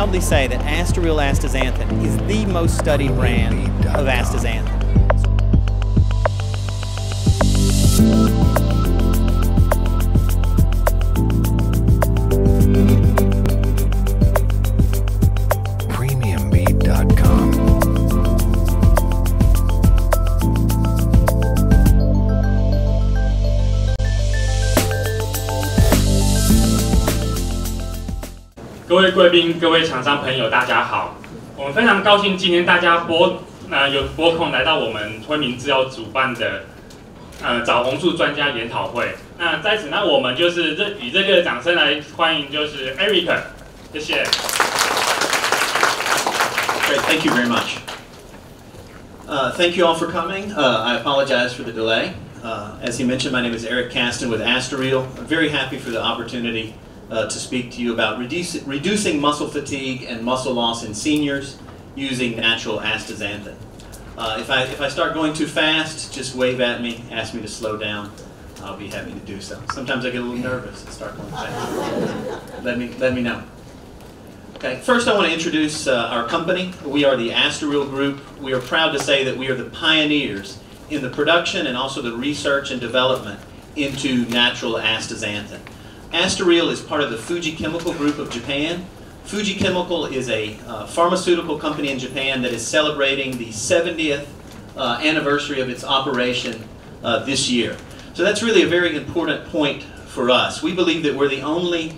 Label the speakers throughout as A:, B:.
A: proudly say that AstaReal astaxanthin is the most studied brand of astaxanthin.
B: 各位贵宾、各位厂商朋友，大家好！我们非常高兴今天大家有拨空来到我们辉明制药主办的藻红素专家研讨会。那在此呢，我们就是以热烈的掌声来欢迎就是 Eric， 谢谢。
C: Great, thank you very much. Thank you all for coming. I apologize for the delay. As he mentioned, my name is Eric Caston with AstaReal. I'm very happy for the opportunity to speak to you about reducing muscle fatigue and muscle loss in seniors using natural astaxanthin. If I start going too fast, just wave at me, ask me to slow down. I'll be happy to do so. Sometimes I get a little nervous and start going fast. Let me know. Okay, first I want to introduce our company. We are the AstaReal Group. We are proud to say that we are the pioneers in the production and also the research and development into natural astaxanthin. AstaReal is part of the Fuji Chemical Group of Japan. Fuji Chemical is a pharmaceutical company in Japan that is celebrating the 70th anniversary of its operation this year. So that's really a very important point for us. We believe that we're the only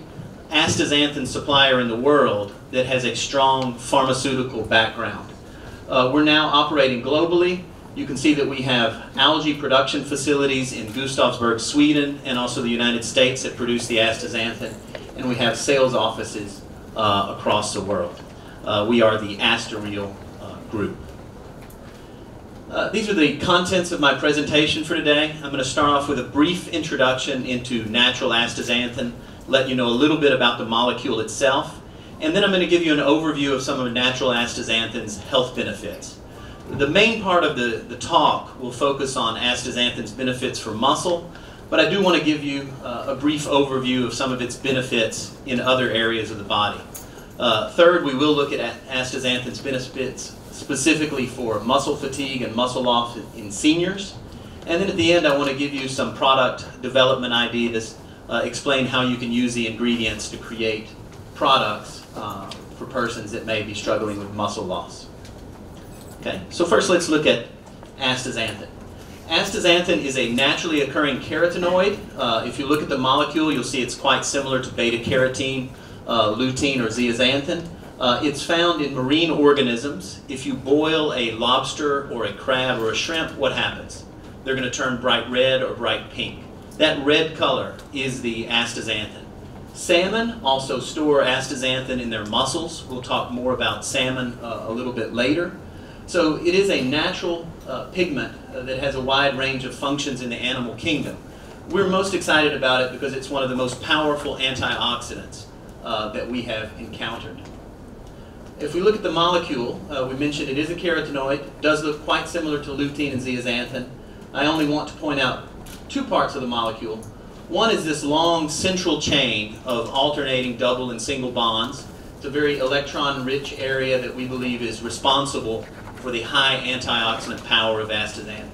C: astaxanthin supplier in the world that has a strong pharmaceutical background. We're now operating globally. You can see that we have algae production facilities in Gustavsberg, Sweden, and also the United States that produce the astaxanthin, and we have sales offices across the world. We are the AstaReal Group. These are the contents of my presentation for today. I'm going to start off with a brief introduction into natural astaxanthin, let you know a little bit about the molecule itself, and then I'm going to give you an overview of some of natural astaxanthin's health benefits. The main part of the talk will focus on astaxanthin's benefits for muscle, but I do want to give you a brief overview of some of its benefits in other areas of the body. Third, we will look at astaxanthin's benefits specifically for muscle fatigue and muscle loss in seniors. And then at the end, I want to give you some product development ideas, explain how you can use the ingredients to create products for persons that may be struggling with muscle loss. Okay, so first let's look at astaxanthin. Astaxanthin is a naturally occurring carotenoid. If you look at the molecule, you'll see it's quite similar to beta-carotene, lutein, or zeaxanthin. It's found in marine organisms. If you boil a lobster or a crab or a shrimp, what happens? They're going to turn bright red or bright pink. That red color is the astaxanthin. Salmon also store astaxanthin in their muscles. We'll talk more about salmon a little bit later. So it is a natural pigment that has a wide range of functions in the animal kingdom. We're most excited about it because it's one of the most powerful antioxidants that we have encountered. If we look at the molecule, we mentioned it is a carotenoid. It does look quite similar to lutein and zeaxanthin. I only want to point out two parts of the molecule. One is this long central chain of alternating double and single bonds. It's a very electron-rich area that we believe is responsible for the high antioxidant power of astaxanthin.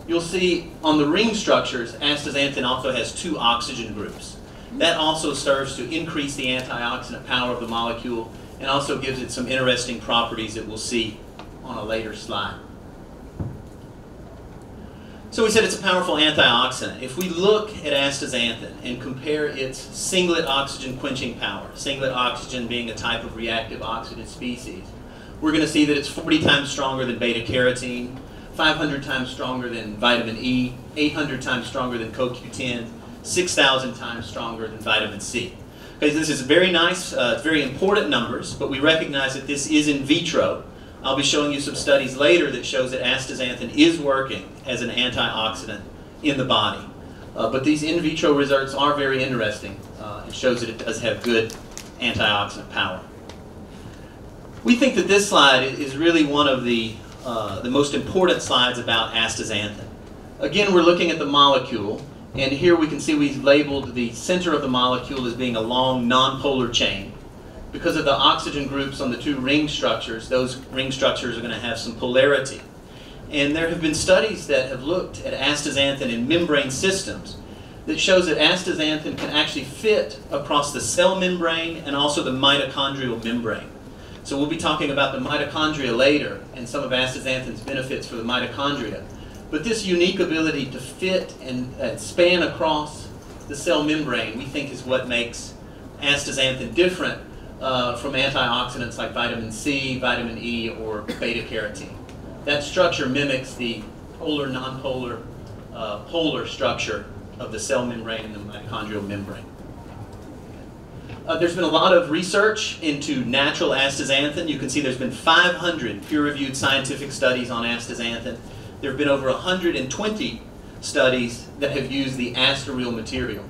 C: You'll see on the ring structures, astaxanthin also has two oxygen groups. That also serves to increase the antioxidant power of the molecule and also gives it some interesting properties that we'll see on a later slide. So we said it's a powerful antioxidant. If we look at astaxanthin and compare its singlet oxygen quenching power, singlet oxygen being a type of reactive oxidant species, we're going to see that it's 40 times stronger than beta-carotene, 500 times stronger than vitamin E, 800 times stronger than CoQ10, 6,000 times stronger than vitamin C. Okay, this is very nice, very important numbers, but we recognize that this is in vitro. I'll be showing you some studies later that shows that astaxanthin is working as an antioxidant in the body. But these in vitro results are very interesting. It shows that it does have good antioxidant power. We think that this slide is really one of the most important slides about astaxanthin. Again, we're looking at the molecule, and here we can see we've labeled the center of the molecule as being a long nonpolar chain. Because of the oxygen groups on the two ring structures, those ring structures are going to have some polarity. And there have been studies that have looked at astaxanthin in membrane systems that shows that astaxanthin can actually fit across the cell membrane and also the mitochondrial membrane. So we'll be talking about the mitochondria later and some of astaxanthin's benefits for the mitochondria. But this unique ability to fit and span across the cell membrane, we think, is what makes astaxanthin different from antioxidants like vitamin C, vitamin E, or beta-carotene. That structure mimics the polar, nonpolar, polar structure of the cell membrane and the mitochondrial membrane. There's been a lot of research into natural astaxanthin. You can see there's been 500 peer-reviewed scientific studies on astaxanthin. There have been over 120 studies that have used the AstaReal material.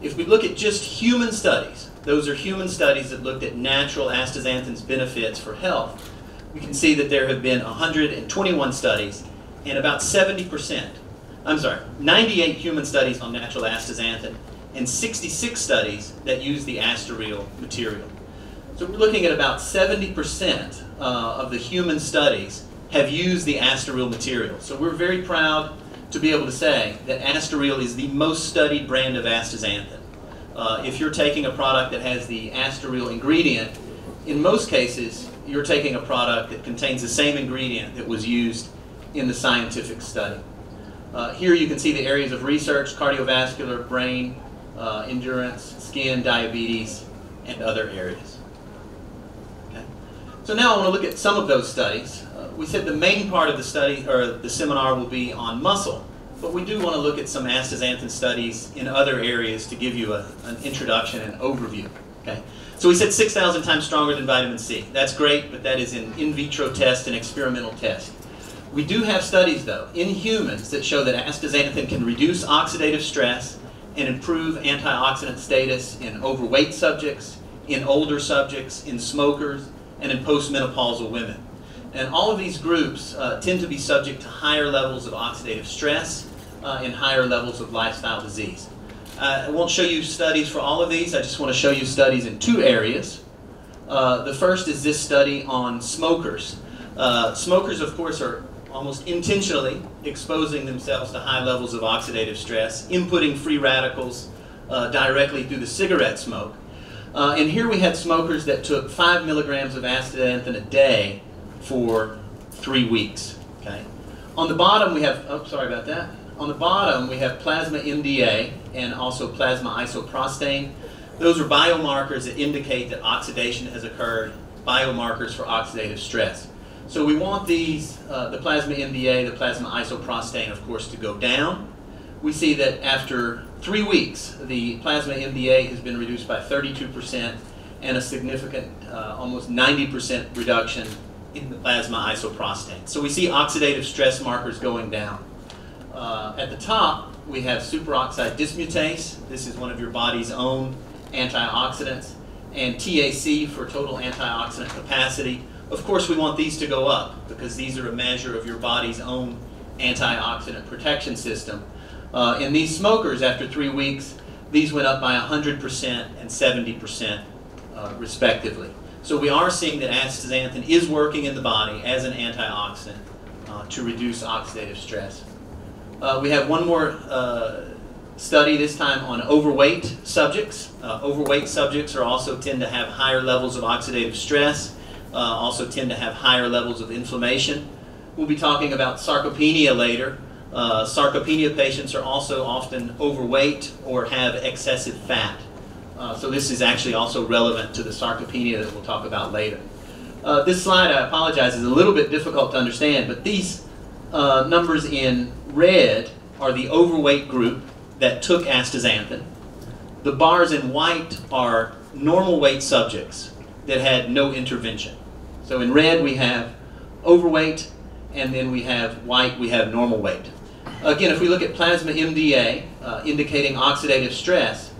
C: If we look at just human studies, those are human studies that looked at natural astaxanthin's benefits for health, we can see that there have been 121 studies and about 98 human studies on natural astaxanthin and 66 studies that use the AstaReal material. So we're looking at about 70% of the human studies have used the AstaReal material. So we're very proud to be able to say that AstaReal is the most studied brand of astaxanthin. If you're taking a product that has the AstaReal ingredient, in most cases you're taking a product that contains the same ingredient that was used in the scientific study. Here you can see the areas of research: cardiovascular, brain, endurance, skin, diabetes, and other areas. Okay. So now I want to look at some of those studies. We said the main part of the study, or the seminar, will be on muscle, but we do want to look at some astaxanthin studies in other areas to give you an introduction and overview. Okay. So we said 6,000 times stronger than vitamin C. That's great, but that is an in vitro test, an experimental test. We do have studies, though, in humans that show that astaxanthin can reduce oxidative stress and improve antioxidant status in overweight subjects, in older subjects, in smokers, and in postmenopausal women. And all of these groups tend to be subject to higher levels of oxidative stress and higher levels of lifestyle disease. I won't show you studies for all of these. I just want to show you studies in two areas. The first is this study on smokers. Smokers, of course, are almost intentionally exposing themselves to high levels of oxidative stress, inputting free radicals directly through the cigarette smoke. And here we had smokers that took 5 milligrams of astaxanthin a day for 3 weeks. Okay. On the bottom we have, On the bottom we have plasma MDA and also plasma isoprostane. Those are biomarkers that indicate that oxidation has occurred, biomarkers for oxidative stress. So we want these, the plasma MDA, the plasma isoprostane, of course, to go down. We see that after 3 weeks, the plasma MDA has been reduced by 32% and a significant, almost 90% reduction in the plasma isoprostane. So we see oxidative stress markers going down. At the top, we have superoxide dismutase. This is one of your body's own antioxidants. And TAC for total antioxidant capacity. Of course, we want these to go up because these are a measure of your body's own antioxidant protection system. In these smokers, after 3 weeks, these went up by 100% and 70% respectively. So we are seeing that astaxanthin is working in the body as an antioxidant to reduce oxidative stress. We have one more study, this time on overweight subjects. Overweight subjects also tend to have higher levels of oxidative stress, also tend to have higher levels of inflammation. We'll be talking about sarcopenia later. Sarcopenia patients are also often overweight or have excessive fat. So this is actually also relevant to the sarcopenia that we'll talk about later. This slide, I apologize, is a little bit difficult to understand, but these numbers in red are the overweight group that took astaxanthin. The bars in white are normal weight subjects that had no intervention. So in red we have overweight, and then we have white, we have normal weight. Again, if we look at plasma MDA, indicating oxidative stress,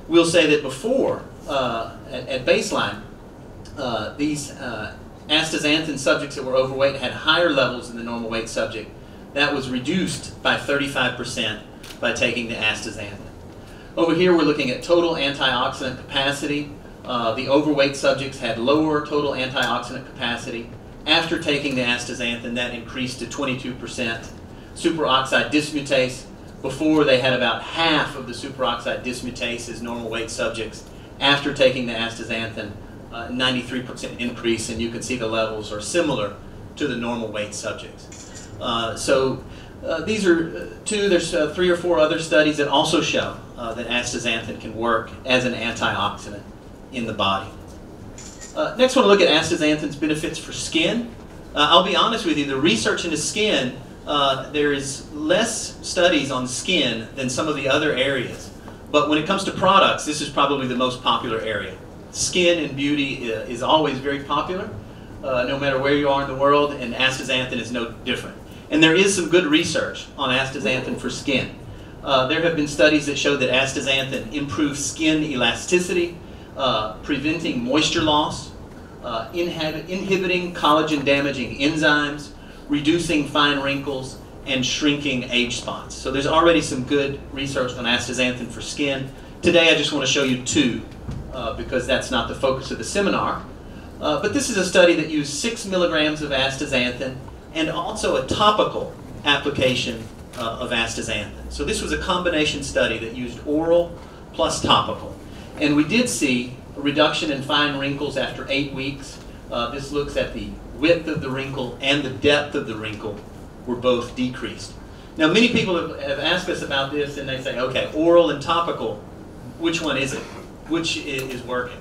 C: we'll say that before, at baseline, these astaxanthin subjects that were overweight had higher levels than the normal weight subject. That was reduced by 35% by taking the astaxanthin. Over here we're looking at total antioxidant capacity. The overweight subjects had lower total antioxidant capacity. After taking the astaxanthin, that increased to 22%. Superoxide dismutase, before they had about half of the superoxide dismutase as normal weight subjects. After taking the astaxanthin, 93% increase, and you can see the levels are similar to the normal weight subjects. These are there's 3 or 4 other studies that also show that astaxanthin can work as an antioxidant in the body. Next, I want to look at astaxanthin's benefits for skin. I'll be honest with you, the research into skin, there is less studies on skin than some of the other areas. But when it comes to products, this is probably the most popular area. Skin and beauty is always very popular, no matter where you are in the world, and astaxanthin is no different. And there is some good research on astaxanthin for skin. There have been studies that show that astaxanthin improves skin elasticity, preventing moisture loss, inhibiting collagen-damaging enzymes, reducing fine wrinkles, and shrinking age spots. So there's already some good research on astaxanthin for skin. Today I just want to show you 2 because that's not the focus of the seminar. But this is a study that used 6 milligrams of astaxanthin and also a topical application of astaxanthin. So this was a combination study that used oral plus topical. And we did see a reduction in fine wrinkles after 8 weeks. This looks at the width of the wrinkle and the depth of the wrinkle were both decreased. Now, many people have asked us about this, and they say, okay, oral and topical, which one is it? Which is working?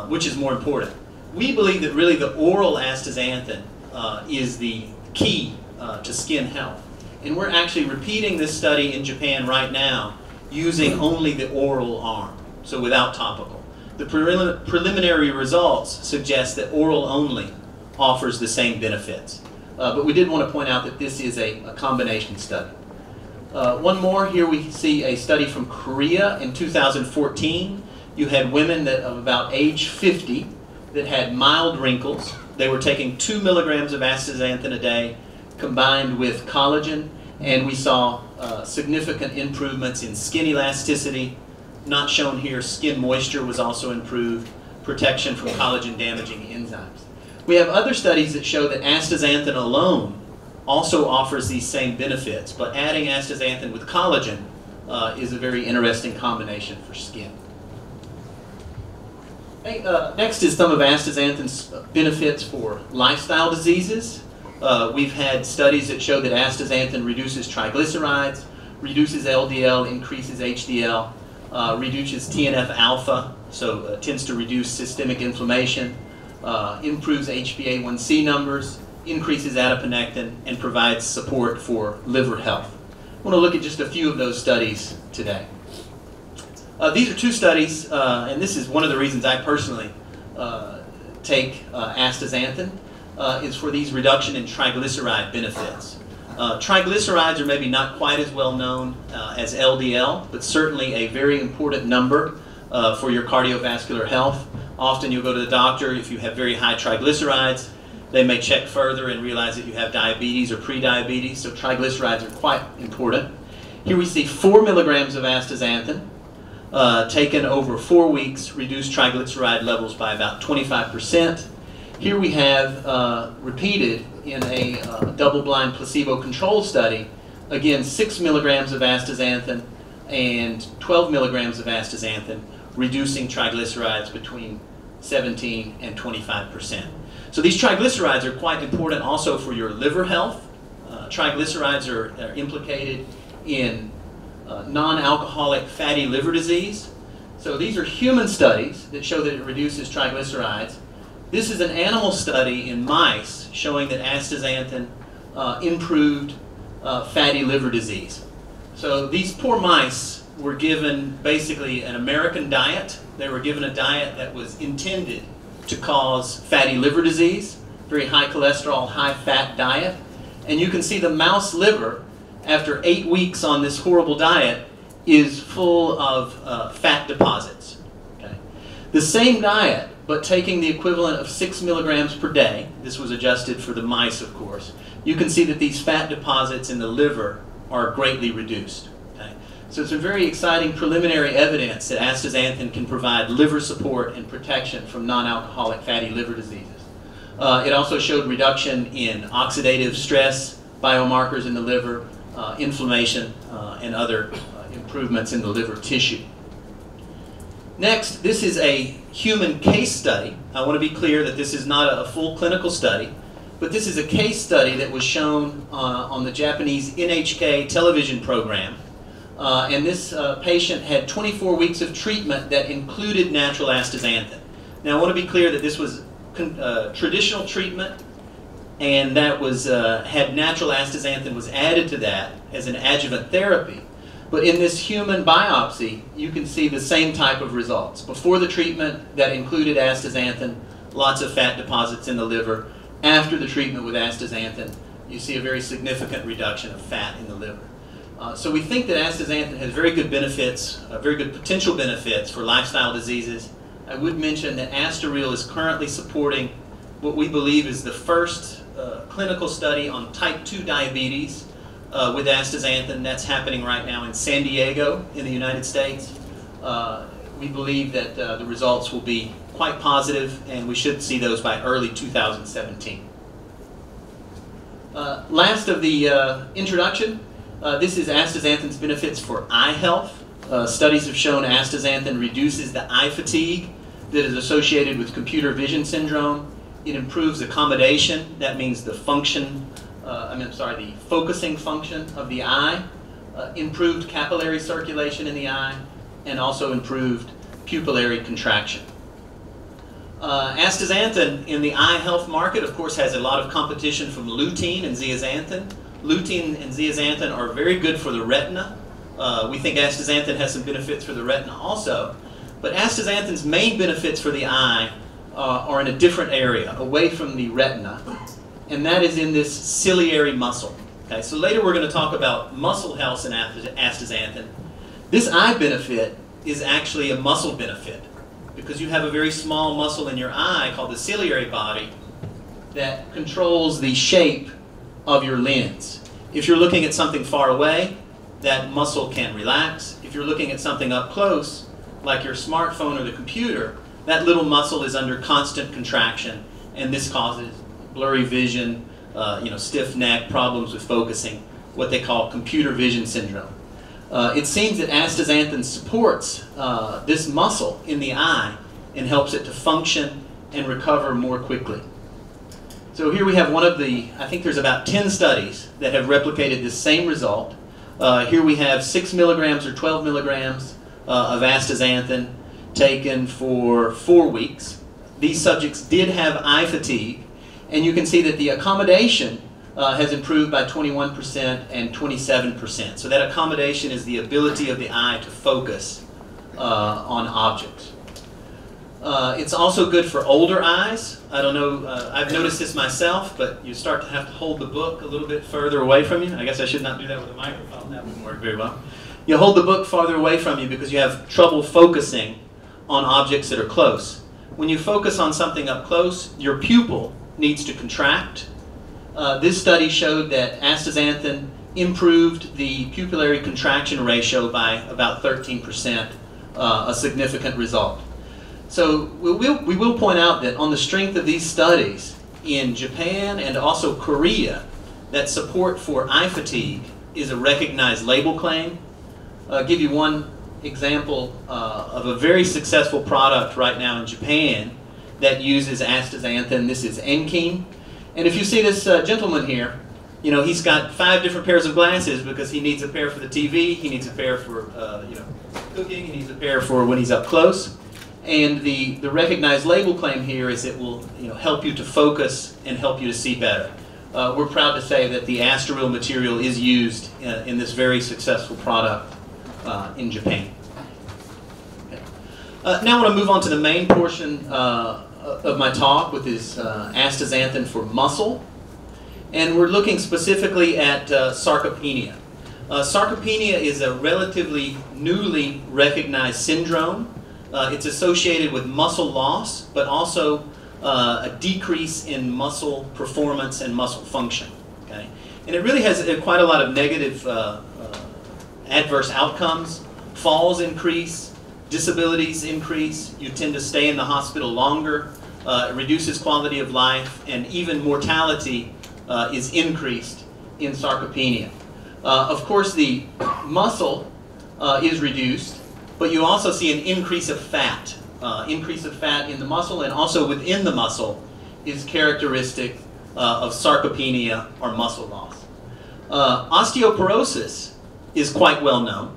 C: Which is more important? We believe that really the oral astaxanthin is the key to skin health. And we're actually repeating this study in Japan right now using only the oral arm, so without topical. The preliminary results suggest that oral only offers the same benefits. But we did want to point out that this is a combination study. One more, here we see a study from Korea in 2014. You had women that of about age 50 that had mild wrinkles. They were taking 2 milligrams of astaxanthin a day combined with collagen, and we saw significant improvements in skin elasticity. Not shown here, skin moisture was also improved, protection from collagen-damaging enzymes. We have other studies that show that astaxanthin alone also offers these same benefits, but adding astaxanthin with collagen is a very interesting combination for skin. Hey, next is some of astaxanthin's benefits for lifestyle diseases. We've had studies that show that astaxanthin reduces triglycerides, reduces LDL, increases HDL, reduces TNF-alpha, so tends to reduce systemic inflammation, improves HbA1c numbers, increases adiponectin, and provides support for liver health. I want to look at just a few of those studies today. These are 2 studies, and this is one of the reasons I personally take astaxanthin, is for these reduction in triglyceride benefits. Triglycerides are maybe not quite as well known as LDL, but certainly a very important number for your cardiovascular health. Often you'll go to the doctor if you have very high triglycerides. They may check further and realize that you have diabetes or prediabetes, so triglycerides are quite important. Here we see 4 milligrams of astaxanthin taken over 4 weeks, reduced triglyceride levels by about 25%. Here we have repeated in a double-blind placebo-controlled study, again 6 milligrams of astaxanthin and 12 milligrams of astaxanthin, reducing triglycerides between 17 and 25%. So these triglycerides are quite important also for your liver health. Triglycerides are implicated in non-alcoholic fatty liver disease. So these are human studies that show that it reduces triglycerides. This is an animal study in mice showing that astaxanthin improved fatty liver disease. So these poor mice were given basically an American diet. They were given a diet that was intended to cause fatty liver disease, very high cholesterol, high fat diet. And you can see the mouse liver, after 8 weeks on this horrible diet, is full of fat deposits. Okay? The same diet, but taking the equivalent of 6 milligrams per day, this was adjusted for the mice of course, you can see that these fat deposits in the liver are greatly reduced. Okay? So it's some very exciting preliminary evidence that astaxanthin can provide liver support and protection from non-alcoholic fatty liver diseases. It also showed reduction in oxidative stress biomarkers in the liver, inflammation, and other improvements in the liver tissue. Next, this is a human case study. I want to be clear that this is not a full clinical study, but this is a case study that was shown on the Japanese NHK television program. And this patient had 24 weeks of treatment that included natural astaxanthin. Now I want to be clear that this was traditional treatment, and that was had natural astaxanthin was added to that as an adjuvant therapy. But in this human biopsy, you can see the same type of results. Before the treatment that included astaxanthin, lots of fat deposits in the liver. After the treatment with astaxanthin, you see a very significant reduction of fat in the liver. So we think that astaxanthin has very good benefits, very good potential benefits for lifestyle diseases. I would mention that AstaReal is currently supporting what we believe is the first clinical study on type 2 diabetes with astaxanthin. That's happening right now in San Diego in the United States. We believe that the results will be quite positive, and we should see those by early 2017. Last of the introduction, this is astaxanthin's benefits for eye health. Studies have shown astaxanthin reduces the eye fatigue that is associated with computer vision syndrome. It improves accommodation. That means the function, the focusing function of the eye, improved capillary circulation in the eye, and also improved pupillary contraction. Astaxanthin in the eye health market, of course, has a lot of competition from lutein and zeaxanthin. Lutein and zeaxanthin are very good for the retina. We think astaxanthin has some benefits for the retina also. But astaxanthin's main benefits for the eye are in a different area, away from the retina, and that is in this ciliary muscle. Okay, so later we're going to talk about muscle health in astaxanthin. This eye benefit is actually a muscle benefit, because you have a very small muscle in your eye called the ciliary body that controls the shape of your lens. If you're looking at something far away, that muscle can relax. If you're looking at something up close, like your smartphone or the computer, that little muscle is under constant contraction, and this causes blurry vision, stiff neck, problems with focusing, what they call computer vision syndrome. It seems that astaxanthin supports this muscle in the eye and helps it to function and recover more quickly. So here we have one of the, I think there's about 10 studies that have replicated this same result. Here we have 6 milligrams or 12 milligrams of astaxanthin taken for 4 weeks. These subjects did have eye fatigue, and you can see that the accommodation has improved by 21% and 27%. So that accommodation is the ability of the eye to focus on objects. It's also good for older eyes. I don't know, I've noticed this myself, but you start to have to hold the book a little bit further away from you. I guess I should not do that with a microphone. That wouldn't work very well. You hold the book farther away from you because you have trouble focusing on objects that are close. When you focus on something up close, your pupil needs to contract. This study showed that astaxanthin improved the pupillary contraction ratio by about 13%, a significant result. So we will point out that on the strength of these studies in Japan and also Korea, that support for eye fatigue is a recognized label claim. I'll give you one example of a very successful product right now in Japan that uses astaxanthin. This is Enkine. And if you see this gentleman here, he's got 5 different pairs of glasses because he needs a pair for the TV, he needs a pair for cooking, he needs a pair for when he's up close. And the recognized label claim here is it will help you to focus and help you to see better. We're proud to say that the AstaReal material is used in this very successful product in Japan. Okay. Now I want to move on to the main portion of my talk, with this astaxanthin for muscle. And we're looking specifically at sarcopenia. Sarcopenia is a relatively newly recognized syndrome. It's associated with muscle loss, but also a decrease in muscle performance and muscle function. Okay? And it really has quite a lot of negative adverse outcomes. Falls increase, disabilities increase, you tend to stay in the hospital longer, it reduces quality of life, and even mortality is increased in sarcopenia. Of course, the muscle is reduced, but you also see an increase of fat. Increase of fat in the muscle and also within the muscle is characteristic of sarcopenia or muscle loss. Osteoporosis is quite well known,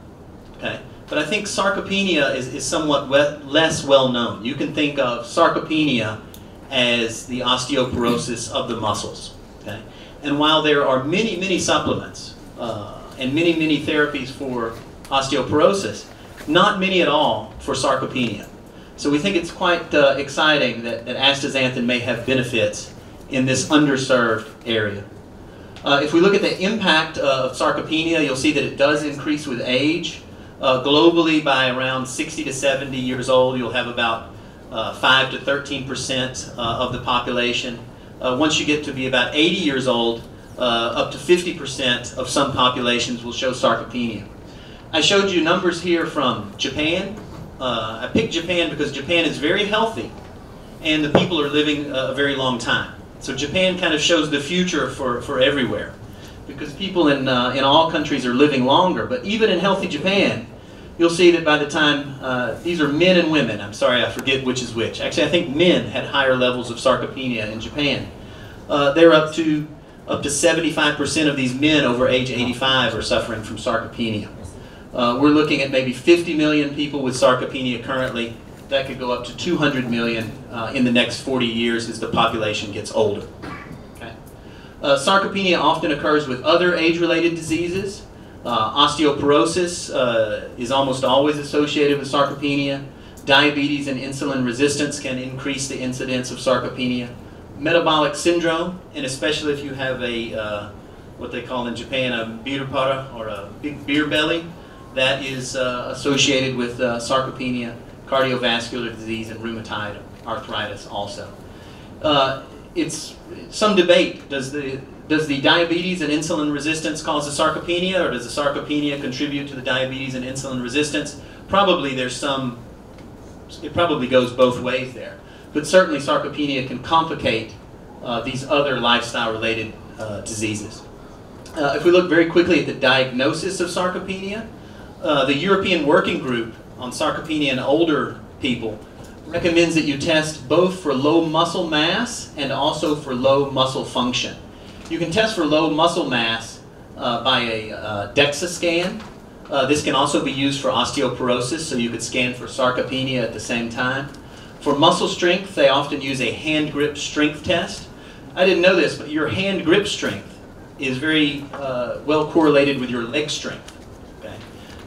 C: okay? But I think sarcopenia is somewhat less well known. You can think of sarcopenia as the osteoporosis of the muscles, okay? And while there are many, many supplements and many, many therapies for osteoporosis, not many at all for sarcopenia. So we think it's quite exciting that astaxanthin may have benefits in this underserved area. If we look at the impact of sarcopenia, you'll see that it does increase with age. Globally, by around 60 to 70 years old, you'll have about 5 to 13% of the population. Once you get to be about 80 years old, up to 50% of some populations will show sarcopenia. I showed you numbers here from Japan. I picked Japan because Japan is very healthy and the people are living a very long time. So Japan kind of shows the future for everywhere, because people in all countries are living longer. But even in healthy Japan, you'll see that by the time, these are men and women, I'm sorry, I forget which is which. Actually, I think men had higher levels of sarcopenia in Japan. They're up to 75% of these men over age 85 are suffering from sarcopenia. We're looking at maybe 50 million people with sarcopenia currently. That could go up to 200 million in the next 40 years as the population gets older. Okay. Sarcopenia often occurs with other age-related diseases. Osteoporosis is almost always associated with sarcopenia. Diabetes and insulin resistance can increase the incidence of sarcopenia. Metabolic syndrome, and especially if you have a, what they call in Japan, a birupara, or a big beer belly, that is associated with sarcopenia, cardiovascular disease, and rheumatoid arthritis also. It's some debate. Does the diabetes and insulin resistance cause the sarcopenia, or does the sarcopenia contribute to the diabetes and insulin resistance? Probably there's some, it probably goes both ways there. But certainly sarcopenia can complicate these other lifestyle-related diseases. If we look very quickly at the diagnosis of sarcopenia, the European Working Group on Sarcopenia in older people recommends that you test both for low muscle mass and also for low muscle function. You can test for low muscle mass by a DEXA scan. This can also be used for osteoporosis, so you could scan for sarcopenia at the same time. For muscle strength, they often use a hand grip strength test. I didn't know this, but your hand grip strength is very well correlated with your leg strength.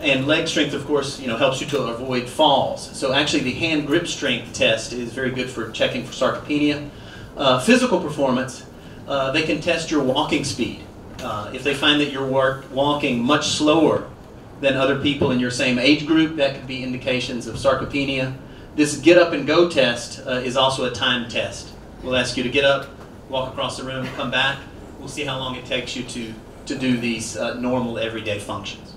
C: And leg strength, of course, helps you to avoid falls. So actually the hand grip strength test is very good for checking for sarcopenia. Physical performance, they can test your walking speed. If they find that you're walking much slower than other people in your same age group, that could be indications of sarcopenia. This get up and go test is also a time test. We'll ask you to get up, walk across the room, come back. We'll see how long it takes you to do these normal everyday functions.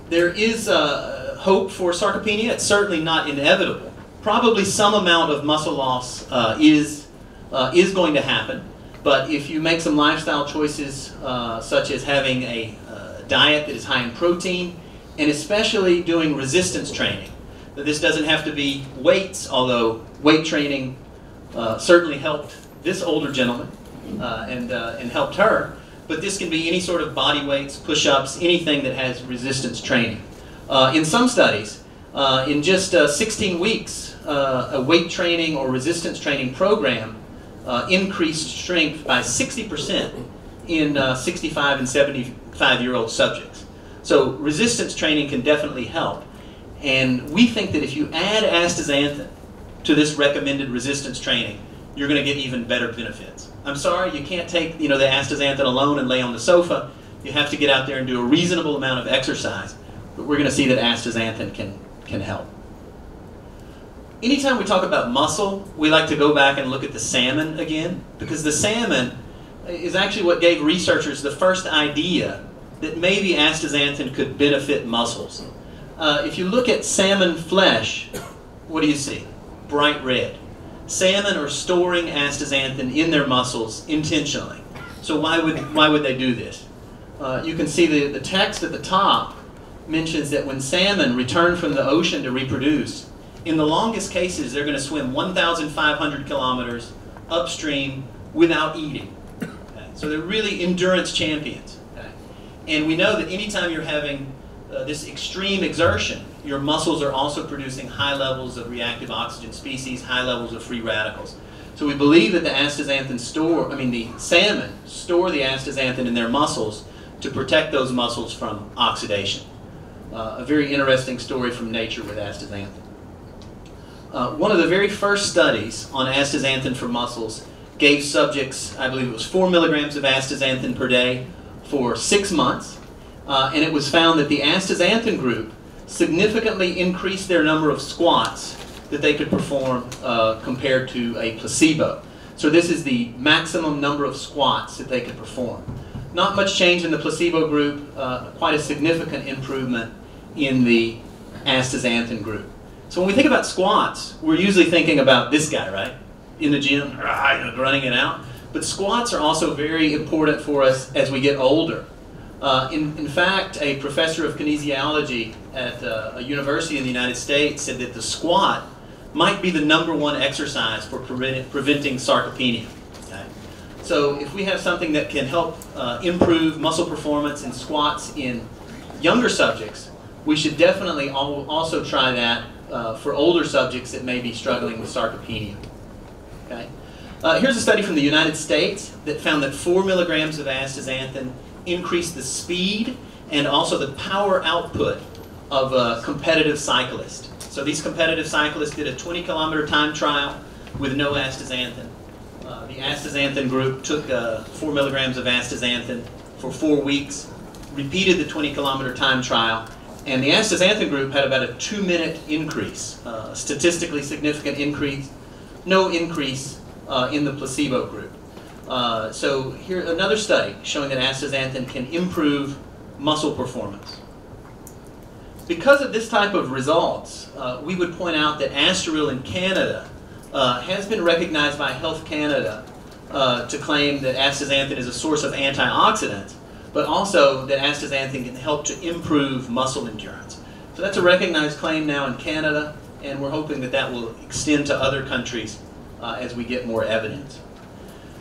C: There is hope for sarcopenia. It's certainly not inevitable. Probably some amount of muscle loss is going to happen. But if you make some lifestyle choices, such as having a diet that is high in protein, and especially doing resistance training. This doesn't have to be weights, although weight training certainly helped this older gentleman and helped her. But this can be any sort of body weights, push-ups, anything that has resistance training. In some studies, in just 16 weeks, a weight training or resistance training program increased strength by 60% in 65 and 75-year-old subjects. So resistance training can definitely help. And we think that if you add astaxanthin to this recommended resistance training, you're going to get even better benefits. I'm sorry, you can't take the astaxanthin alone and lay on the sofa. You have to get out there and do a reasonable amount of exercise. But we're going to see that astaxanthin can help. Anytime we talk about muscle, we like to go back and look at the salmon again, because the salmon is actually what gave researchers the first idea that maybe astaxanthin could benefit muscles. If you look at salmon flesh, what do you see? Bright red. Salmon are storing astaxanthin in their muscles intentionally. So why would they do this? You can see the text at the top mentions that when salmon return from the ocean to reproduce, in the longest cases they're going to swim 1,500 kilometers upstream without eating. Okay? So they're really endurance champions. Okay? And we know that anytime you're having this extreme exertion, your muscles are also producing high levels of reactive oxygen species, high levels of free radicals. So we believe that the salmon store the astaxanthin in their muscles to protect those muscles from oxidation. A very interesting story from nature with astaxanthin. One of the very first studies on astaxanthin for muscles gave subjects, I believe it was 4 milligrams of astaxanthin per day for 6 months. And it was found that the astaxanthin group significantly increased their number of squats that they could perform compared to a placebo. So this is the maximum number of squats that they could perform. Not much change in the placebo group, quite a significant improvement in the astaxanthin group. So when we think about squats, we're usually thinking about this guy, right? In the gym, running it out. But squats are also very important for us as we get older. In fact, a professor of kinesiology at a university in the United States said that the squat might be the #1 exercise for preventing sarcopenia. Okay? So if we have something that can help improve muscle performance in squats in younger subjects, we should definitely also try that for older subjects that may be struggling with sarcopenia. Okay? Here's a study from the United States that found that 4 milligrams of astaxanthin increased the speed and also the power output of a competitive cyclist. So these competitive cyclists did a 20-kilometer time trial with no astaxanthin. The astaxanthin group took 4 milligrams of astaxanthin for 4 weeks, repeated the 20-kilometer time trial, and the astaxanthin group had about a 2-minute increase, statistically significant increase, no increase in the placebo group. So here another study showing that astaxanthin can improve muscle performance. Because of this type of results, we would point out that AstaReal in Canada has been recognized by Health Canada to claim that astaxanthin is a source of antioxidants, but also that astaxanthin can help to improve muscle endurance. So that's a recognized claim now in Canada, and we're hoping that that will extend to other countries as we get more evidence.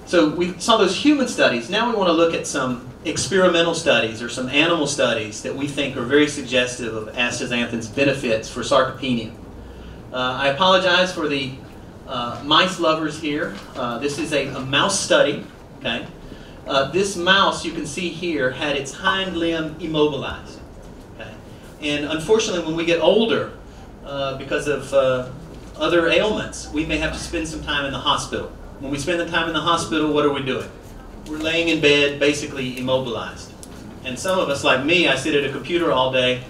C: So we saw those human studies. Now we want to look at some experimental studies or some animal studies that we think are very suggestive of astaxanthin's benefits for sarcopenia. I apologize for the mice lovers here. This is a mouse study. Okay? This mouse, you can see here, had its hind limb immobilized. Okay? And unfortunately, when we get older, because of other ailments, we may have to spend some time in the hospital. When we spend the time in the hospital, what are we doing? We're laying in bed, basically immobilized. And some of us, like me, I sit at a computer all day,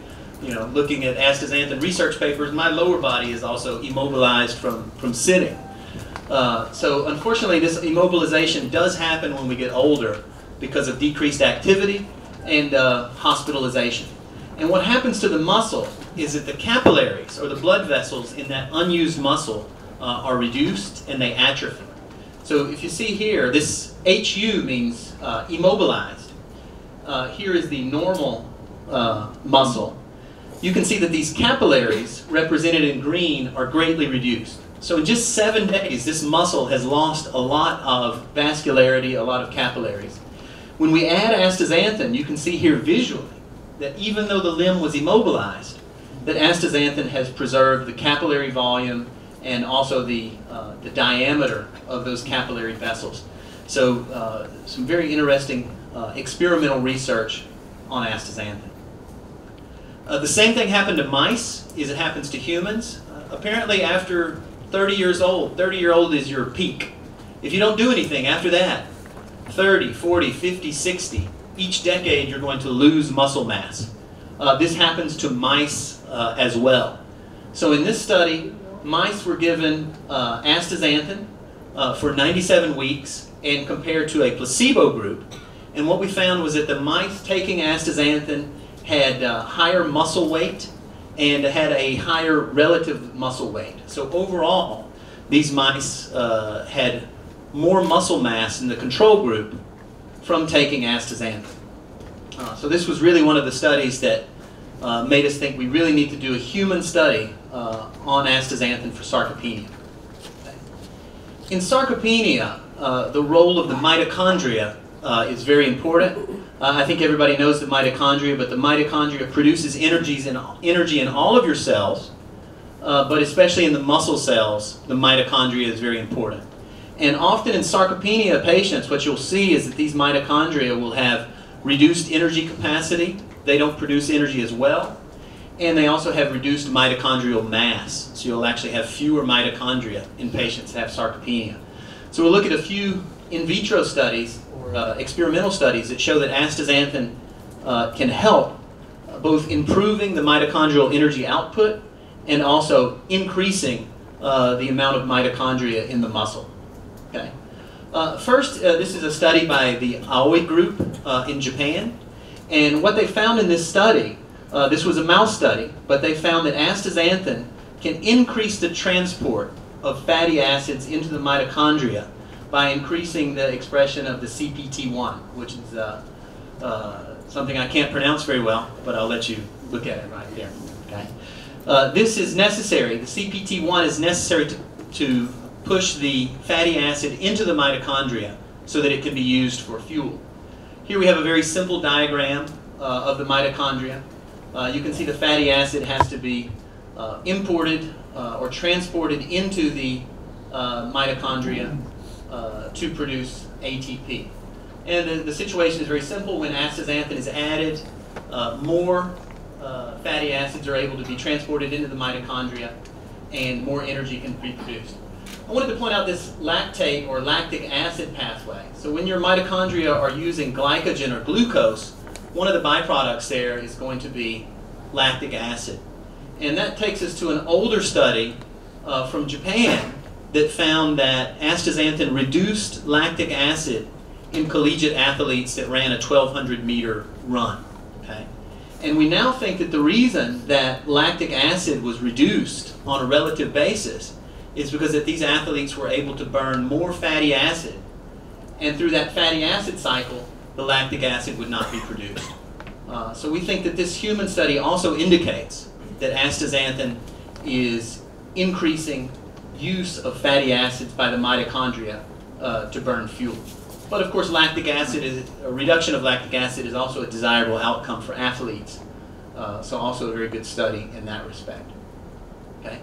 C: looking at astaxanthin research papers. My lower body is also immobilized from sitting. So unfortunately, this immobilization does happen when we get older because of decreased activity and hospitalization. And what happens to the muscle is that the capillaries, or the blood vessels in that unused muscle, are reduced and they atrophy. So if you see here, this HU means immobilized. Here is the normal muscle. You can see that these capillaries, represented in green, are greatly reduced. So in just 7 days, this muscle has lost a lot of vascularity, a lot of capillaries. When we add astaxanthin, you can see here visually that even though the limb was immobilized, that astaxanthin has preserved the capillary volume and also the diameter of those capillary vessels. So some very interesting experimental research on astaxanthin. The same thing happened to mice as it happens to humans. Apparently after 30 years old, 30-year-old is your peak. If you don't do anything after that, 30, 40, 50, 60, each decade you're going to lose muscle mass. This happens to mice as well. So in this study, mice were given astaxanthin for 97 weeks and compared to a placebo group. And what we found was that the mice taking astaxanthin had higher muscle weight and had a higher relative muscle weight. So overall, these mice had more muscle mass in the control group from taking astaxanthin. So this was really one of the studies that made us think we really need to do a human study on astaxanthin for sarcopenia. In sarcopenia, the role of the mitochondria is very important. I think everybody knows the mitochondria, but the mitochondria produces energy in all of your cells, but especially in the muscle cells, the mitochondria is very important. And often in sarcopenia patients, what you'll see is that these mitochondria will have reduced energy capacity. They don't produce energy as well. And they also have reduced mitochondrial mass. So you'll actually have fewer mitochondria in patients that have sarcopenia. So we'll look at a few in vitro studies or experimental studies that show that astaxanthin can help both improving the mitochondrial energy output and also increasing the amount of mitochondria in the muscle. Okay. First, this is a study by the Aoi group in Japan. And what they found in this study, this was a mouse study, but they found that astaxanthin can increase the transport of fatty acids into the mitochondria by increasing the expression of the CPT1, which is something I can't pronounce very well, but I'll let you look at it right there. Okay. This is necessary. The CPT1 is necessary to push the fatty acid into the mitochondria so that it can be used for fuel. Here we have a very simple diagram of the mitochondria. You can see the fatty acid has to be imported or transported into the mitochondria to produce ATP. And the situation is very simple. When astaxanthin is added, more fatty acids are able to be transported into the mitochondria and more energy can be produced. I wanted to point out this lactate or lactic acid pathway. So when your mitochondria are using glycogen or glucose, one of the byproducts there is going to be lactic acid. And that takes us to an older study from Japan that found that astaxanthin reduced lactic acid in collegiate athletes that ran a 1,200-meter run. Okay? And we now think that the reason that lactic acid was reduced on a relative basis is because that these athletes were able to burn more fatty acid, and through that fatty acid cycle, the lactic acid would not be produced. So we think that this human study also indicates that astaxanthin is increasing use of fatty acids by the mitochondria to burn fuel. But of course, lactic acid a reduction of lactic acid is also a desirable outcome for athletes. So also a very good study in that respect. Okay.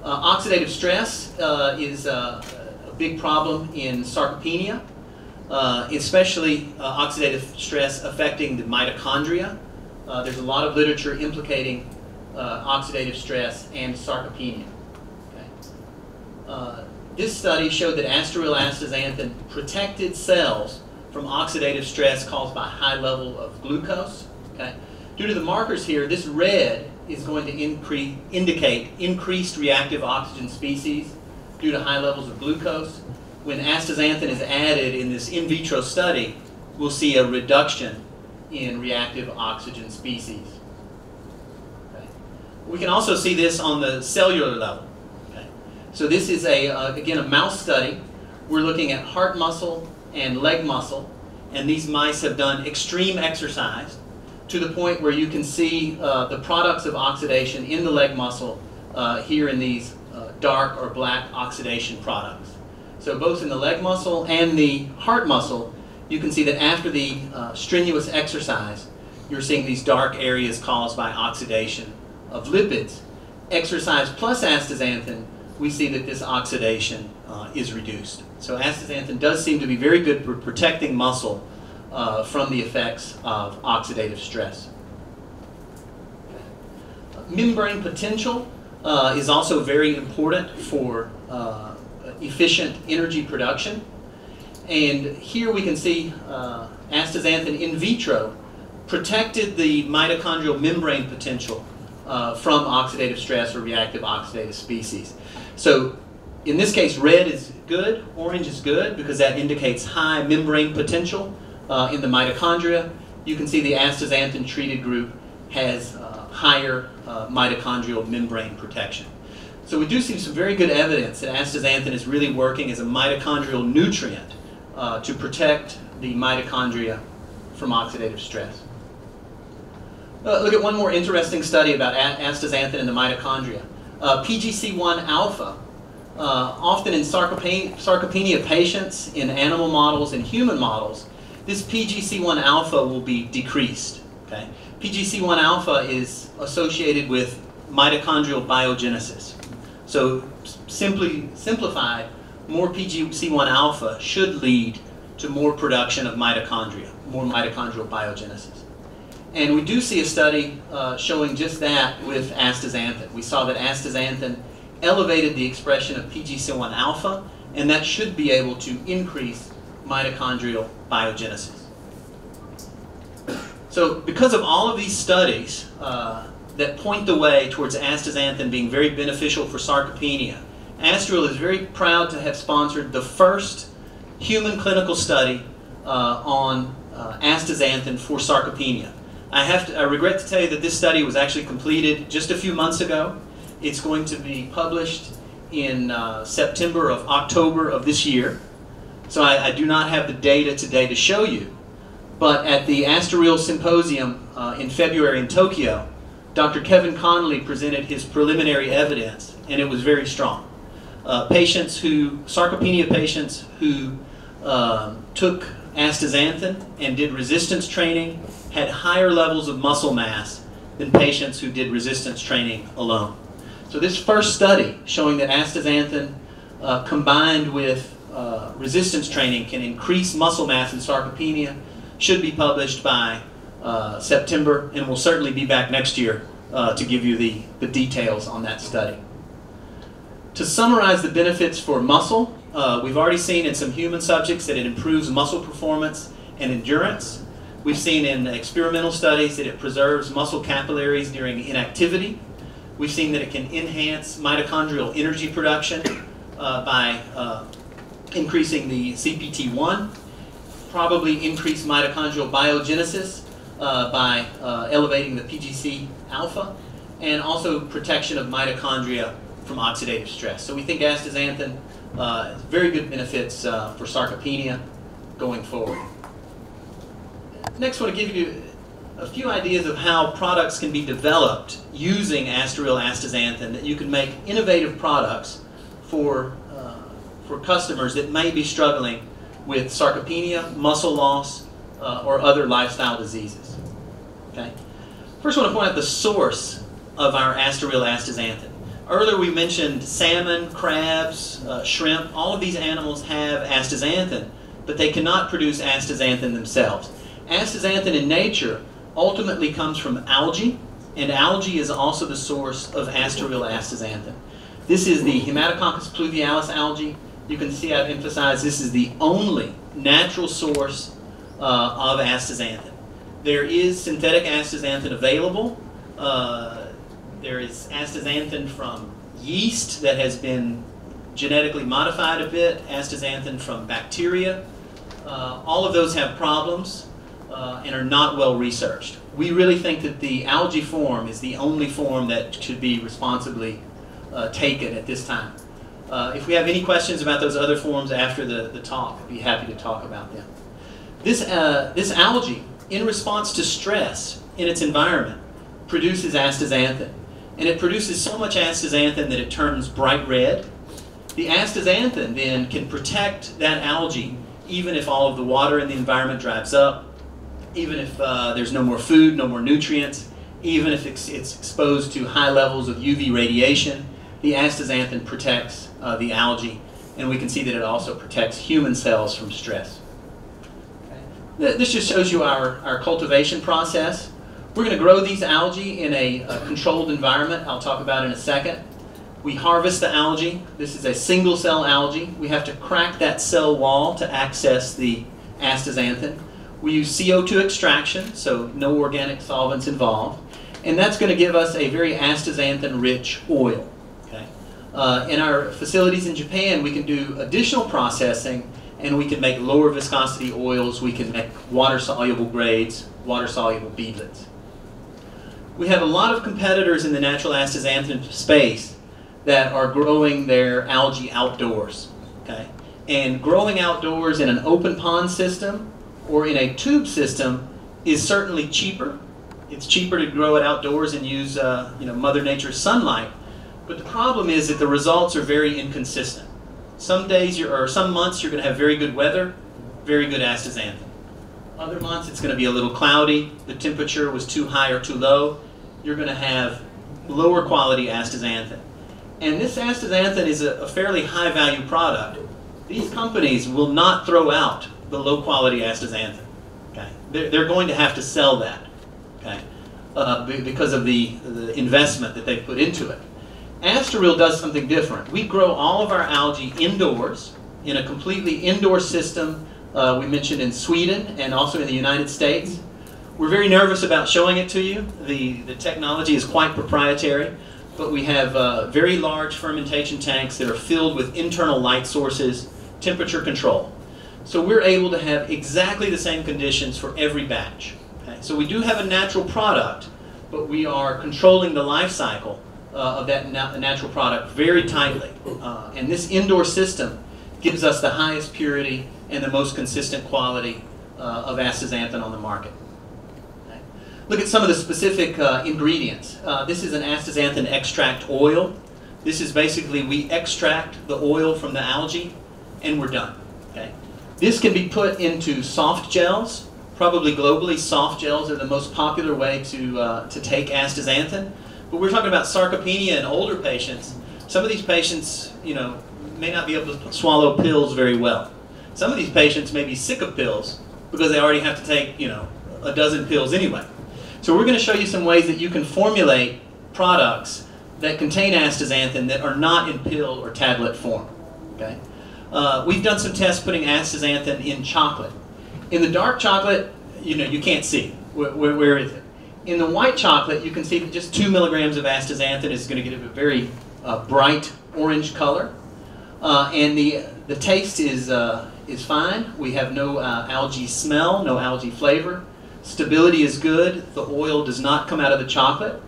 C: Oxidative stress is a big problem in sarcopenia, especially oxidative stress affecting the mitochondria. There's a lot of literature implicating oxidative stress and sarcopenia. Okay. This study showed that AstaReal astaxanthin protected cells from oxidative stress caused by high level of glucose. Okay. Due to the markers here, this red is going to indicate increased reactive oxygen species due to high levels of glucose. When astaxanthin is added in this in vitro study, we'll see a reduction in reactive oxygen species. Okay. We can also see this on the cellular level. Okay. So this is, again, a mouse study. We're looking at heart muscle and leg muscle, and these mice have done extreme exercise to the point where you can see the products of oxidation in the leg muscle here in these dark or black oxidation products. So both in the leg muscle and the heart muscle, you can see that after the strenuous exercise, you're seeing these dark areas caused by oxidation of lipids. Exercise plus astaxanthin, we see that this oxidation is reduced. So astaxanthin does seem to be very good for protecting muscle from the effects of oxidative stress. Membrane potential is also very important for efficient energy production. And here we can see astaxanthin in vitro protected the mitochondrial membrane potential from oxidative stress or reactive oxidative species. So in this case, red is good, orange is good because that indicates high membrane potential. in the mitochondria. You can see the astaxanthin-treated group has higher mitochondrial membrane protection. So we do see some very good evidence that astaxanthin is really working as a mitochondrial nutrient to protect the mitochondria from oxidative stress. Look at one more interesting study about astaxanthin in the mitochondria. PGC1 alpha, often in sarcopenia patients, in animal models and human models, this PGC1 alpha will be decreased. Okay? PGC1 alpha is associated with mitochondrial biogenesis. So simplified, more PGC1 alpha should lead to more production of mitochondria, more mitochondrial biogenesis. And we do see a study showing just that with astaxanthin. We saw that astaxanthin elevated the expression of PGC1 alpha, and that should be able to increase mitochondrial biogenesis. So because of all of these studies that point the way towards astaxanthin being very beneficial for sarcopenia, AstaReal is very proud to have sponsored the first human clinical study on astaxanthin for sarcopenia. I regret to tell you that this study was actually completed just a few months ago. It's going to be published in September or October of this year. So I do not have the data today to show you. But at the AstaReal Symposium in February in Tokyo, Dr. Kevin Connolly presented his preliminary evidence, and it was very strong. Sarcopenia patients who took astaxanthin and did resistance training had higher levels of muscle mass than patients who did resistance training alone. So this first study showing that astaxanthin combined with resistance training can increase muscle mass in sarcopenia should be published by September, and we'll certainly be back next year to give you the details on that study. To summarize the benefits for muscle, we've already seen in some human subjects that it improves muscle performance and endurance. We've seen in experimental studies that it preserves muscle capillaries during inactivity. We've seen that it can enhance mitochondrial energy production by increasing the CPT1, probably increase mitochondrial biogenesis by elevating the PGC alpha, and also protection of mitochondria from oxidative stress. So we think astaxanthin has very good benefits for sarcopenia going forward. Next, I want to give you a few ideas of how products can be developed using AstaReal astaxanthin, that you can make innovative products for customers that may be struggling with sarcopenia, muscle loss, or other lifestyle diseases. Okay? First, I want to point out the source of our AstaReal astaxanthin. Earlier we mentioned salmon, crabs, shrimp. All of these animals have astaxanthin, but they cannot produce astaxanthin themselves. Astaxanthin in nature ultimately comes from algae, and algae is also the source of AstaReal astaxanthin. This is the Hematococcus pluvialis algae. You can see I've emphasized this is the only natural source of astaxanthin. There is synthetic astaxanthin available. There is astaxanthin from yeast that has been genetically modified a bit, astaxanthin from bacteria. All of those have problems and are not well researched. We really think that the algae form is the only form that should be responsibly taken at this time. If we have any questions about those other forms after the talk, I'd be happy to talk about them. This algae, in response to stress in its environment, produces astaxanthin. And it produces so much astaxanthin that it turns bright red. The astaxanthin then can protect that algae even if all of the water in the environment dries up, even if there's no more food, no more nutrients, even if it's exposed to high levels of UV radiation. The astaxanthin protects the algae, and we can see that it also protects human cells from stress. Okay. This just shows you our cultivation process. We're going to grow these algae in a controlled environment I'll talk about in a second. We harvest the algae. This is a single cell algae. We have to crack that cell wall to access the astaxanthin. We use CO2 extraction, so no organic solvents involved. And that's going to give us a very astaxanthin-rich oil. Okay? In our facilities in Japan, we can do additional processing and we can make lower viscosity oils, we can make water-soluble grades, water-soluble beadlets. We have a lot of competitors in the natural astaxanthin space that are growing their algae outdoors, okay? And growing outdoors in an open pond system or in a tube system is certainly cheaper. It's cheaper to grow it outdoors and use Mother Nature's sunlight. But the problem is that the results are very inconsistent. Some days or some months you're going to have very good weather, very good astaxanthin. Other months it's going to be a little cloudy, the temperature was too high or too low. You're going to have lower quality astaxanthin. And this astaxanthin is a fairly high value product. These companies will not throw out the low quality astaxanthin. Okay? They're going to have to sell that, okay? Because of the investment that they put into it. AstaReal does something different. We grow all of our algae indoors in a completely indoor system. We mentioned in Sweden and also in the United States. We're very nervous about showing it to you. The technology is quite proprietary, but we have very large fermentation tanks that are filled with internal light sources, temperature control. So we're able to have exactly the same conditions for every batch. Okay? So we do have a natural product, but we are controlling the life cycle of that natural product very tightly. And this indoor system gives us the highest purity and the most consistent quality of astaxanthin on the market. Okay. Look at some of the specific ingredients. This is an astaxanthin extract oil. This is basically we extract the oil from the algae and we're done. Okay. This can be put into soft gels. Probably globally, soft gels are the most popular way to take astaxanthin. But we're talking about sarcopenia in older patients. Some of these patients, may not be able to swallow pills very well. Some of these patients may be sick of pills because they already have to take, a dozen pills anyway. So we're going to show you some ways that you can formulate products that contain astaxanthin that are not in pill or tablet form. Okay? We've done some tests putting astaxanthin in chocolate. In the dark chocolate, you can't see. Where is it? In the white chocolate, you can see that just 2 milligrams of astaxanthin is going to give it a very bright orange color. And the taste is fine. We have no algae smell, no algae flavor. Stability is good. The oil does not come out of the chocolate.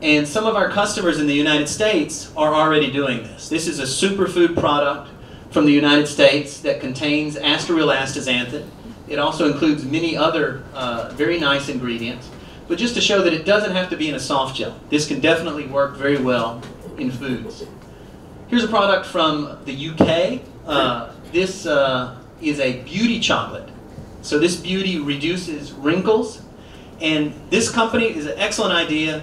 C: And some of our customers in the United States are already doing this. This is a superfood product from the United States that contains AstaReal astaxanthin. It also includes many other very nice ingredients. But just to show that it doesn't have to be in a soft gel. This can definitely work very well in foods. Here's a product from the UK. This is a beauty chocolate. So this beauty reduces wrinkles. And this company is an excellent idea.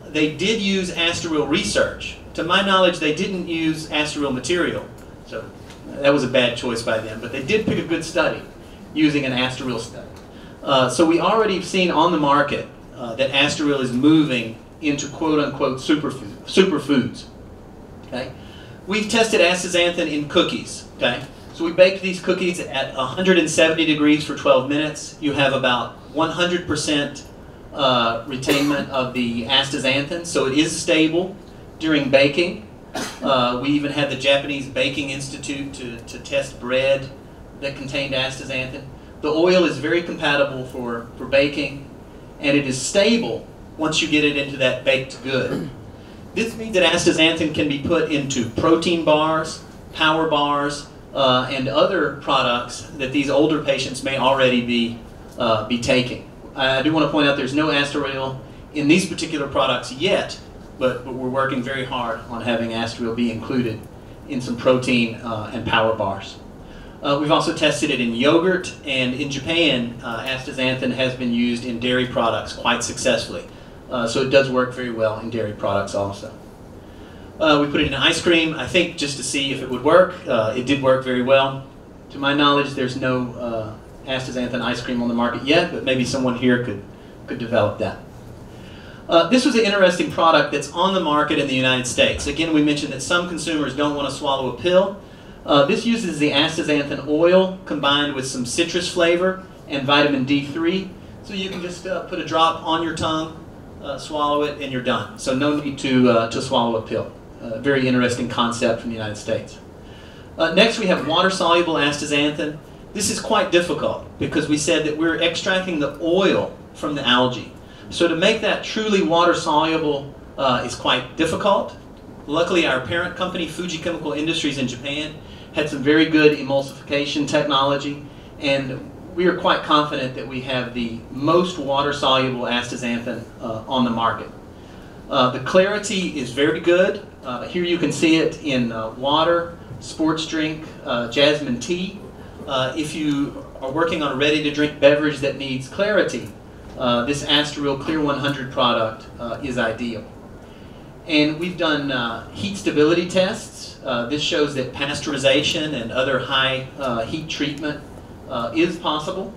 C: They did use AstaReal research. To my knowledge, they didn't use AstaReal material. So that was a bad choice by them. But they did pick a good study using an AstaReal study. So we already have seen on the market that AstaReal is moving into quote-unquote superfoods. Okay? We've tested astaxanthin in cookies. Okay? So we baked these cookies at 170 degrees for 12 minutes. You have about 100% retainment of the astaxanthin, so it is stable during baking. We even had the Japanese Baking Institute to test bread that contained astaxanthin. The oil is very compatible for baking, and it is stable once you get it into that baked good. This means that astaxanthin can be put into protein bars, power bars, and other products that these older patients may already be taking. I do want to point out there's no AstaReal in these particular products yet, but we're working very hard on having AstaReal be included in some protein and power bars. We've also tested it in yogurt, and in Japan, astaxanthin has been used in dairy products quite successfully. So it does work very well in dairy products also. We put it in ice cream, I think just to see if it would work. It did work very well. To my knowledge, there's no astaxanthin ice cream on the market yet, but maybe someone here could develop that. This was an interesting product that's on the market in the United States. Again, we mentioned that some consumers don't want to swallow a pill. This uses the astaxanthin oil combined with some citrus flavor and vitamin D3. So you can just put a drop on your tongue, swallow it, and you're done. So no need to swallow a pill. Very interesting concept from the United States. Next we have water-soluble astaxanthin. This is quite difficult because we said that we're extracting the oil from the algae. So to make that truly water-soluble is quite difficult. Luckily our parent company, Fuji Chemical Industries in Japan, had some very good emulsification technology, and we are quite confident that we have the most water-soluble astaxanthin on the market. The clarity is very good. Here you can see it in water, sports drink, jasmine tea. If you are working on a ready-to-drink beverage that needs clarity, this AstaReal Clear 100 product is ideal. And we've done heat stability tests. This shows that pasteurization and other high heat treatment is possible.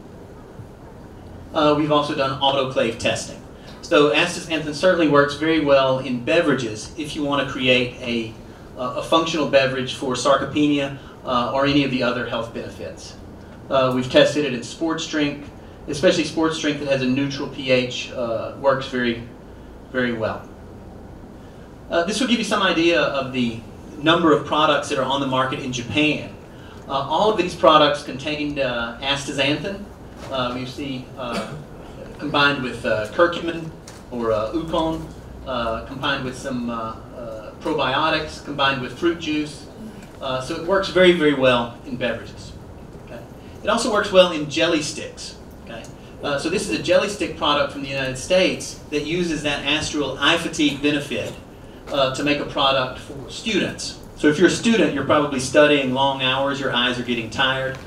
C: We've also done autoclave testing. So astaxanthin certainly works very well in beverages if you want to create a functional beverage for sarcopenia or any of the other health benefits. We've tested it in sports drink, especially sports drink that has a neutral pH, works very, very well. This will give you some idea of the number of products that are on the market in Japan. All of these products contained astaxanthin. You see combined with curcumin or ukon, combined with some probiotics, combined with fruit juice. So it works very, very well in beverages. Okay? It also works well in jelly sticks. Okay? So this is a jelly stick product from the United States that uses that AstaReal eye fatigue benefit to make a product for students. So if you're a student, you're probably studying long hours, your eyes are getting tired.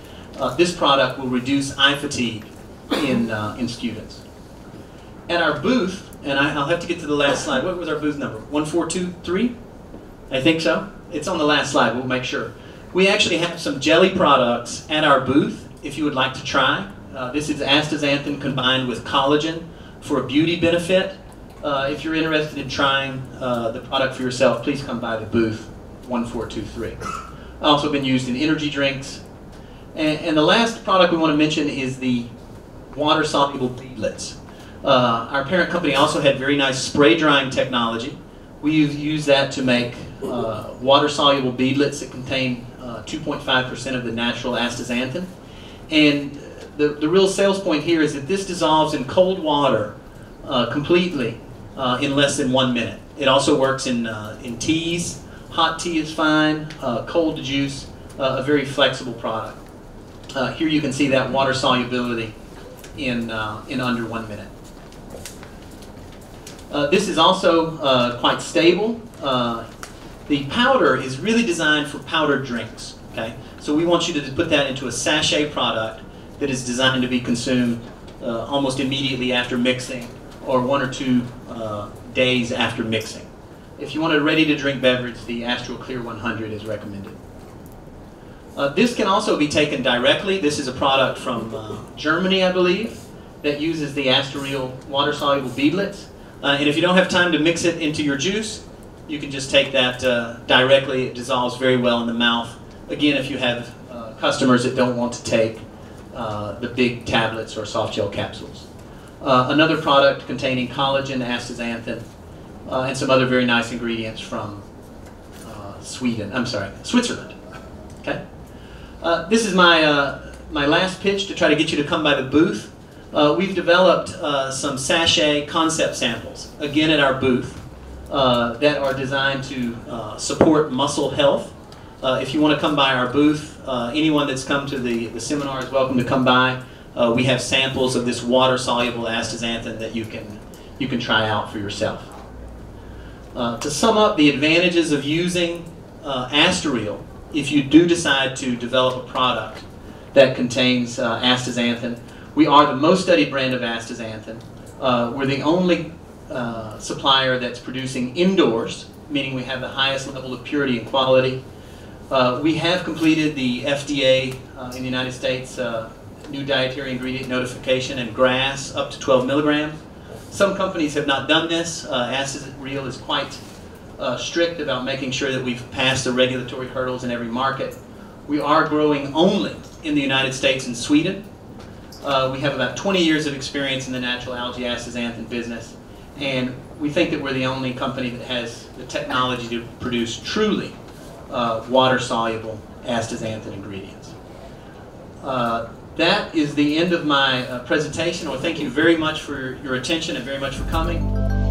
C: This product will reduce eye fatigue in students. At our booth, and I'll have to get to the last slide. What was our booth number? 1423? I think so. It's on the last slide. We'll make sure. We actually have some jelly products at our booth if you would like to try. This is astaxanthin combined with collagen for a beauty benefit. If you're interested in trying the product for yourself, please come by the booth 1423. Also been used in energy drinks. And the last product we want to mention is the water-soluble beadlets. Our parent company also had very nice spray drying technology. We use that to make water-soluble beadlets that contain 2.5% of the natural astaxanthin. And the real sales point here is that this dissolves in cold water completely in less than 1 minute. It also works in teas. Hot tea is fine, cold juice, a very flexible product. Here you can see that water solubility in under 1 minute. This is also quite stable. The powder is really designed for powdered drinks. Okay, so we want you to put that into a sachet product that is designed to be consumed almost immediately after mixing, or 1 or 2 days after mixing. If you want a ready-to-drink beverage, the AstaReal Clear 100 is recommended. This can also be taken directly. This is a product from Germany, I believe, that uses the AstaReal water-soluble beadlets. And if you don't have time to mix it into your juice, you can just take that directly. It dissolves very well in the mouth. Again, if you have customers that don't want to take the big tablets or soft gel capsules. Another product containing collagen, astaxanthin, and some other very nice ingredients from Switzerland. Okay. This is my last pitch to try to get you to come by the booth. We've developed some sachet concept samples, again at our booth, that are designed to support muscle health. If you want to come by our booth, anyone that's come to the seminar is welcome to come by. We have samples of this water-soluble astaxanthin that you can try out for yourself. To sum up the advantages of using AstaReal, if you do decide to develop a product that contains astaxanthin, we are the most studied brand of astaxanthin. We're the only supplier that's producing indoors, meaning we have the highest level of purity and quality. We have completed the FDA in the United States new dietary ingredient notification and GRAS up to 12 milligrams. Some companies have not done this. AstaReal is quite strict about making sure that we've passed the regulatory hurdles in every market. We are growing only in the United States and Sweden. We have about 20 years of experience in the natural algae astaxanthin business, and we think that we're the only company that has the technology to produce truly water-soluble astaxanthin ingredients. That is the end of my presentation. I want to thank you very much for your attention and very much for coming.